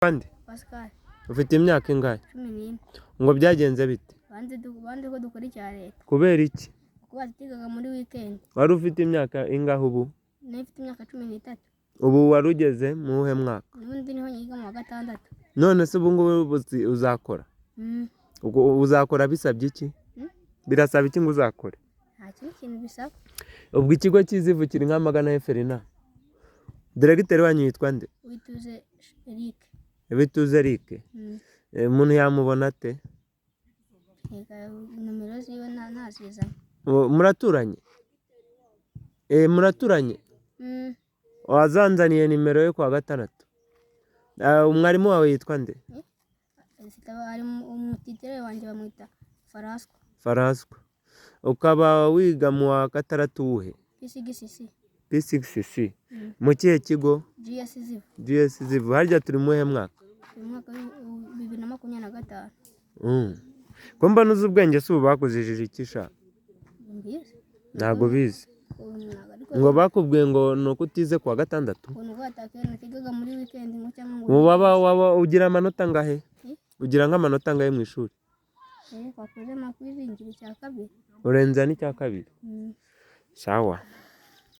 Kandi Pascal. ufite imyaka ingahe? 11. Ngo byagenze bite? Banze ko dukora icya leta. Kubera iki? Kuko batigaga muri weekend. Wari ufite imyaka ingahe ubu? Nifite imyaka 13. Ubu wari ugeze mu uhe mwaka? Nubundi niho nyiga mu wa 6. None se ubu ngubu uzakora? Uzakora bisabye iki? Birasaba iki ngo uzakore? Nta kintu bisaba. Ubwo ikigo cy'izivu kiri nka Magana Eferina. Diregiteri wanyu yitwa nde? Wituze Eric. Wituze Eric. Umuntu yamubona ate? Nomero ziwe ntazizanye. Muraturanye? Muraturanye? Wazanzaniye nimero yo kwa 6. Umwarimu wawe yitwa nde? Ari umutitire wanjye bamwita Farasco. Farasco. Ukaba wiga mu wa 6 uwuhe? P6C. P6C. Mu kihe kigo? GS Zivu. GS Zivu. Harya turi mu uhe mwaka? Mwaka 2025. Ko mbona uzi ubwenge se ubu bakuzijije iki sha? Ntago bizi. Ngo bakubwiye ngo nuko utize ku wa 6. Ngo atakene tigaga muri weekend ngo cyangwa ngo waba ugira amanota ngahe? Ugira nk'amanota ngahe mu ishuri? Kwakoze makwizingira cya kabiri. Urenza ni cya kabiri. Sawa.